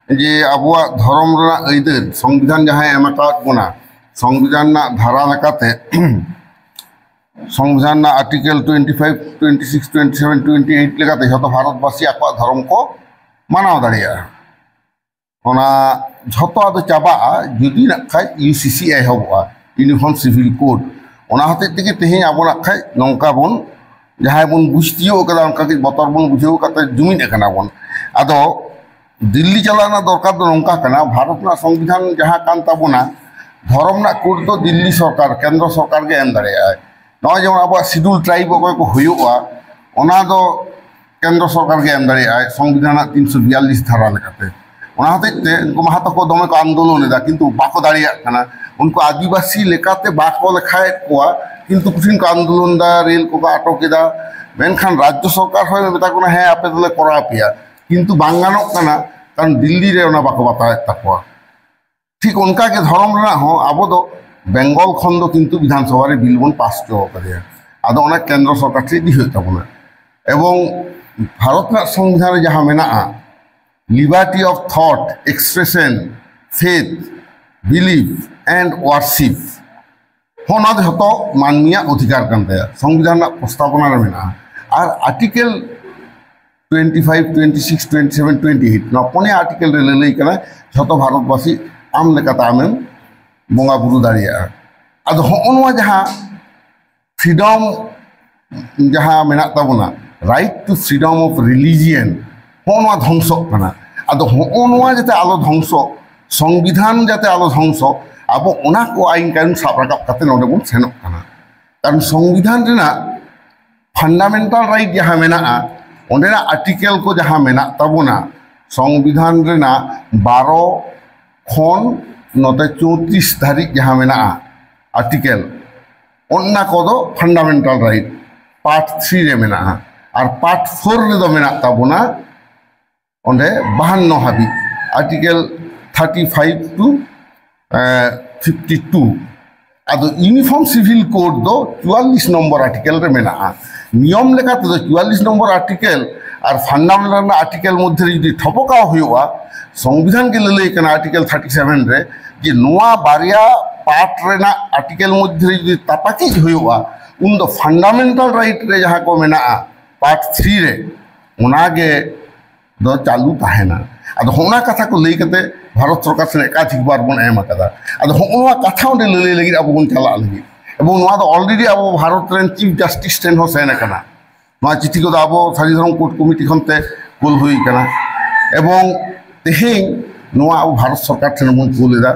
যে আবুয়া ধর্ম আইদার সংবিধান যাহাই এম আকাদ বনা সংবিধান ধারা লেকাতে সংবিধান आर्टिकल 25, 26, 27, 28 लेकाते जो भारतवासी आको धर्म को मानाव दाड़िया ओना झतो आदो चाबा जुदी नाखाय यूसीसी एहबा यूनिफॉर्म सिविल कोड ओना हते तेगे तेहे आबो नाखाय नंका बन जहाय बन बुझतियो कदा उनका के बतर बन बुझेव काते जुमिन एकाना बन आदो दिल्ली चलाना दरकार दो नंका कना भारत ना संविधान जहां कान ताबोना धर्म ना कोड तो दिल्ली सरकार केंद्र सरकार के एम दाड़िया नय जेमन अब शिड्यूल ट्राइब अकय को हुयुआ ओना दो केंद्र सरकार के एम दाड़िया संविधान 342 धारा लेकाते ओना हतेते उनको महातो को दमे को आंदोलन एदा किंतु बाको दाड़िया कना उनको आदिवासी लेकाते बाको लेखाय कोआ किंतु कुठिन को आंदोलन दा रेल को अटक एदा मेनखान राज्य सरकार होय मेता कोना हे आपे दले करा पिया किंतु बांगानो कना कारण दिल्ली रे ओना बाको बाता ताकोआ ठीक उनका के धर्म रे हो आबो दो बेंगल खंड किंतु विधानसभा रे बिल बन पास जो करे आदो ओना केंद्र सरकार से दी होय ताबोना एवं भारत ना संविधान जहां मेना liberty of thought expression faith belief and worship होना जो मानवीय अधिकार कानते संविधान प्रस्तावना रे मेना और आर्टिकल 25, 26, 27, 28 ना पने आर्टिकल रे लई कना जो भारतवासी आम लेकाता आमेन बंगा बुरु दाड़िया आदो होनवा जहां फ्रीडम जहां मेना ताबोना right to freedom of religion होनवा ध्वंस कना आदो होनवा जते आलो ध्वंस संविधान जते आलो ध्वंस अब ओना को आइन कानून साब राकाब काते नोडे बन सेनोक कना कारण संविधान रेना फंडामेंटल राइट जहां मेना ओंडेना आर्टिकल को जहां मेना ताबोना संविधान रेना 12 खन नोते 34 धारिक जहां मेना आर्टिकल ओन्ना कोदो फंडामेंटल राइट पार्ट 3 रे मेना और पार्ट 4 रे दो मेना ताबोना ओंडे 52 हाबी आर्टिकल 35 टू 52 आदो यूनिफॉर्म सिविल कोड दो 44 नंबर आर्टिकल रे मेना नियम लेकाते दो 44 नंबर आर्टिकल और फंडामेंटल आर्टिकल मध्य यदि ठपका हुआ संविधान के लई कना आर्टिकल 37 रे जे नोआ बारिया पार्ट रेना आर्टिकल मध्य यदि तापाकी हुआ उन दो फंडामेंटल राइट रे जहां को मेना पार्ट 3 रे उनागे दो चालू ताहेना आदो होना कथा को लई कते भारत सरकार से एकाधिक बार बन एम कदा आदो होना कथा ओंडे लई लगी अब बन चला लगी एवं नोआ दो ऑलरेडी अब Bharat rain chief justice ten हो सेना कना नोआ चिठी को अब सारी धर्म कोर्ट कमिटी खनते कुल हुई कना एवं तेहें नोआ अब भारत सरकार ठेन बन कुलेदा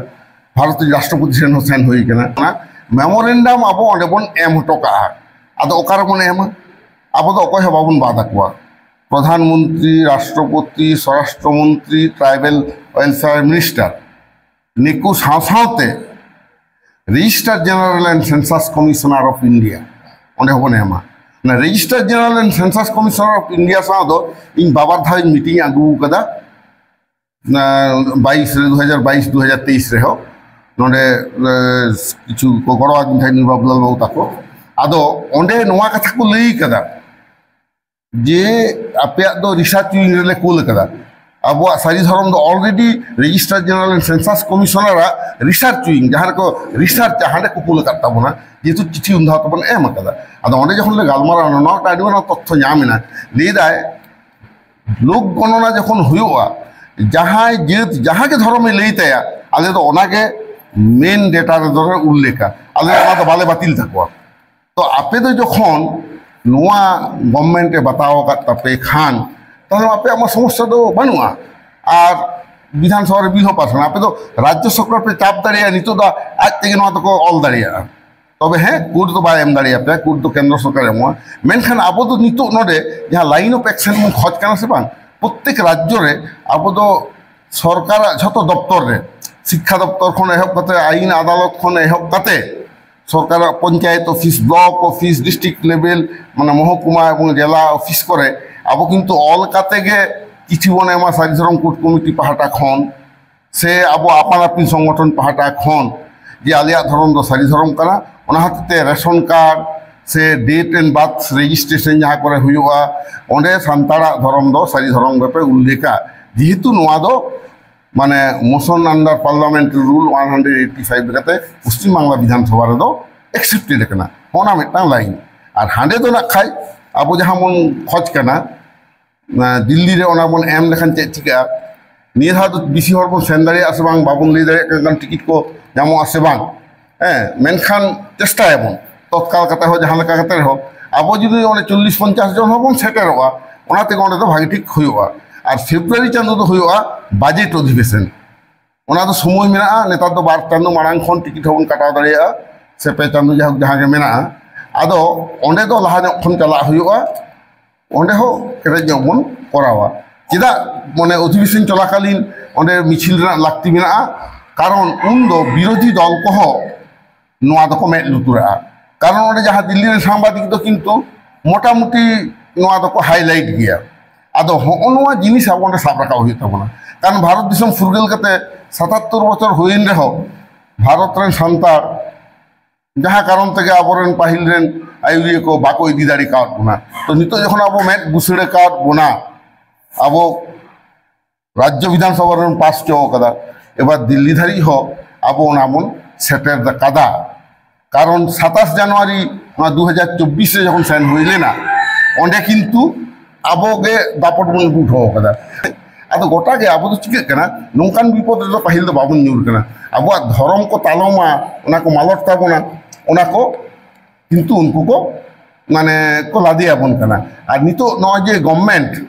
भारत राष्ट्रपति ठेन हो सेन हुई कना मेमोरेंडम अब ओंडे बन एम हटोका आदो ओकार बन एम अब दो अकय बाबन बादा कुआ प्रधानमंत्री राष्ट्रपति स्वराष्ट्र मंत्री ट्राइबल वेलफेयर मिनिस्टर निकु साथे registrar general and census commissioner of India ओंडे होबन एमा ना registrar general and census commissioner of India सा दो इन बाबार धाई मीटिंग आगु कदा 2022 2023 रे हो नोडे किछु को गड़वा दिन थाई बाबुलाल बाबू ताको आदो ओंडे नोआ कथा को लई कदा जे आपे दो रिसर्च विंग रे कुल कदा अब सारी धर्म दो already registrar general and census commissioner research wing जहां को रिसर्च हांडे को कुल करता बना जेतु चिठी उंधा तो बन एम कदा आदो ओंडे जखन ले गालमारा न टाडी बना तथ्य ᱧᱟᱢᱮᱱᱟ लेदाय लोक गणना जखन हुआ जहां जेत जहां के धर्म में लईताया आले तो ओना के मेन डेटा रे दो उल्लेखा आले ओना तो बाले बातिल थाको तो आपे तो जखन नोआ गवर्नमेंट बताओ का तपे खान तो आपे आम समस्या तो बनवा और विधानसभा रे बिल हो पास आपे तो राज्य सरकार पे चाप दाड़िया नितो दा आज तेगे नोआ तो को ऑल दाड़िया तबे हे कोड तो बाय एम दाड़िया पे कोड तो केंद्र सरकार एमवा मेनखान आबो तो नितो नोडे जहां लाइन ऑफ एक्शन मन खज काना से बांग प्रत्येक राज्य रे आबो तो सरकार झतो दप्तर रे शिक्षा दप्तर खन एहब कते आईन अदालत खन एहब कते सरकार panchayat office block office district level माने महकुमा और जिला ऑफिस करे अब किंतु ऑल काते गे किछु बने मा सारी धर्म कोर्ट कमिटी पाहाटा खन से अब आपान आपिन संगठन पाहाटा खन जे आलिया धर्म दो सारी धर्म करा ओना हते रेशन कार्ड से डेट एंड बर्थ रेजिस्ट्रेशन जहां करे हुआ ओंडे संताड़ा धर्म दो सारी धर्म पे उल्लेखा जेहेतु नोआ दो माने मोशन अंडर पार्लियामेंट्री रूल 185 लेकाते पश्चिम बांग्ला विधानसभा रे दो एक्सेप्टेड कना होना मिटना लाइन और हांडे दो ना खाई अब जहां मन खोज कना दिल्ली रे ओना बन एम लेखन चे चिका नियर हा बिसी हर बन सेन दाड़े आसे बांग बाबन लई दाड़े कान टिकट को जामो आसे बांग मेनखान चेष्टा एबन तत्काल कते हो जहां लेका कते हो अब जुदी ओने 40-50 जन हबन सेटेरवा ओना ते ओने दो भागी ठीक हुआ और फेब्रुआरी चांदो दो हुआ बजेट अधिवेशन ओना दो समय मेना नेता दो बार चांदो मांग खन टिकट हबन काटा दाड़िया से पे चांदो जहां के मेना आदो ओंडे दो लहा खन चला हुआ ओंडे हो केरे जबन करावा चेदा माने अधिवेशन चलाकालीन ओंडे मिছিল लाक्ति मेना कारण उन दो विरोधी दल को नोआ दो को में लुतुरा कारण ओंडे जहां दिल्ली रे सांबादिक दो किंतु मोटामुटी नोआ दो को हाईलाइट गया आदो होनवा जिनिस आबो साब रखा हुई तबना कारण भारत दिसम फुरगेल कते 77 बछर हुइन रहो भारत रे संतार जहां कारण तक आबोरेन पाहिल रेन आयुरिया को बाको इदी दाड़ी का बना तो नितो जखन आबो मेट बुसड़े का बना आबो राज्य विधानसभा रे पास चो कदा एबार दिल्ली धारी हो आबो नामन सेटेर द कदा कारण 27 जनवरी 2024 रे जखन साइन हुइले ना ओंडे किंतु अब गे दापट बन उठो कदा अद गोटा के अब चिके कना नोंकान विपद रे पहिल दो बाबन न्यूर कना अब धर्म को तालमा ओना को मालट ताबोना ओना को किंतु उनको को माने को लादिया बन कना और नितो न जे गवर्नमेंट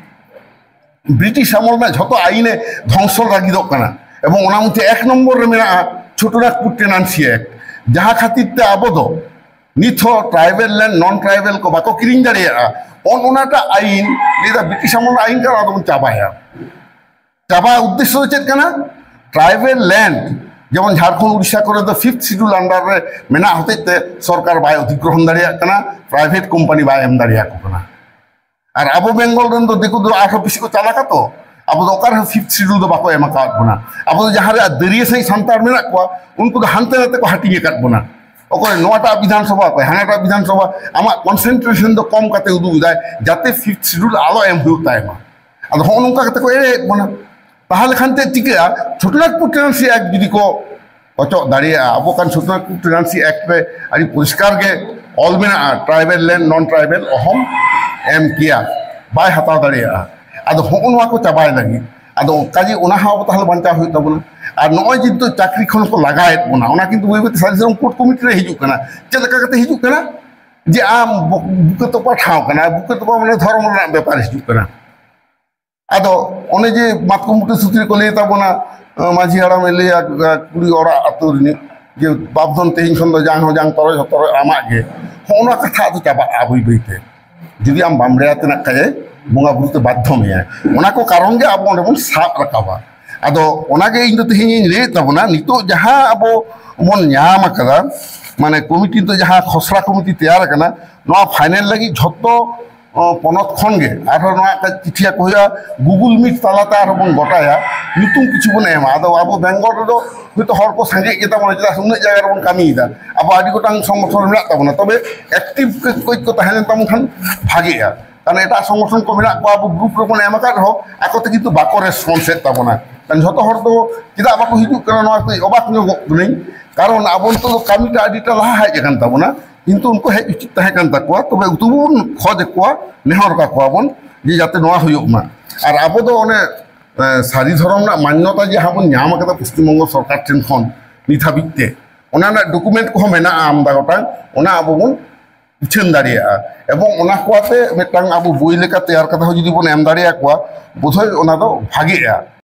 ब्रिटिश আমল ना যত আইনে ধ্বংস লাগিদ कना এবং ওনা মধ্যে এক নম্বর রে মেনা ছোটনাগপুর টেনান্সি एक्ट जहां खातिर ते आबो निथो ट्राइबल लैंड नॉन ट्राइबल को बाको किरिंग दाड़िया ओनाटा आईन निदा ब्रिटिश আমল आईन का आदम चाबाया चाबा उद्देश्य चेत कना ट्राइबल लैंड जेमन झारखंड उड़ीसा करे तो 5th शिड्यूल अंडर रे मेना होते सरकार बाय अधिग्रहण दाड़िया कना प्राइवेट कंपनी बाय एम दाड़िया को कना और अब बेंगल रेन तो देखो दो 8 ऑफिस को चला का तो अब तो ओकर 5th शिड्यूल दो बाको एमा का बना अब तो जहां रे दरिया सही संतार मेना को उनको तो हानते नाते को हटिए काट बना ओकर नोटा विधानसभा को हानाटा विधानसभा आमा कंसंट्रेशन दो कम काते उदु दाय जाते 5th शिड्यूल आलो एम हुई तायमा अब हो नोका काते को ए बना ताहले खानते टिके छोटनागपुर टेनांसी एक्ट जुदी को अचो दाड़िया अब कान छोटनागपुर टेनांसी एक्ट रे आदि परिष्कार के ऑल मेना ट्राइबल लैंड नॉन ट्राइबल अहम एम किया बाय हता दाड़िया अब हो नोआ को चाबाय लगी अब काजी ओना हा ताहले बंचा हुई तबना और नय जी तो चाकरी खन को लगाएत बना ओना किंतु बई सारी कोर्ट कमिटी रे हिजु कना चेलका कते हिजु कना जे आम बुके तो पठाव कना बुके तो माने धर्म रे व्यापार हिजु कना आदो ओने जे मातकुमुटे सूत्री को लेता बना माझी हाड़ा में ले कुड़ी ओरा अतुरनी जे बापधन तेहिन खन दो जांग हो जांग तरो जतरो आमा गे होना कथा तो चाबा आबई बईते जुदी आम बामरेयाते ना काजे बोंगा बुते बाध्य में ओना को कारण गे अब ओने बन साब रकाबा आदो ओनागे इन तो तेहिन ले तबना नितो जहां अब मन न्याम कदा माने कमिटी तो जहां खसरा कमिटी तैयार कना नवा फाइनल लगी झतो पनत खन गे आरो नवा का चिठिया कोया गूगल मीट तालाता आरो बन गटाया नितुम किछु बन एमा आदो अब बेंगल रो हयतो हर को संगे गेता मन जदा सुने जायगा बन कामीदा अब आदि गोटां संगठन मेना तबना तबे एक्टिव को तहन तम खान भागेया कारण एटा संगठन को मेना को अब ग्रुप रो बन एमा का हो आकोते किंतु बाको रेस्पॉन्स तबना जो हर तो चेदा बाको हिजुना अबाक नहीं कारण अब तो कमीटा आदिटा लहा हेजन तबना किंतु उनको हेज उचित तहन तक तब तुबन खोज को नेहर काबन जे जाते हुआ और अब तो ओने सारी धर्म मान्यता जे हाँ नाम पश्चिम बंग सरकार ठेन खन नित हाबिते डकुमेंट को मेना आमदा गोटां अब बन उछान दाड़िया एवं अब बई लेका तैयार कथा जुदी बन एम दाड़िया बोधय भागेगा।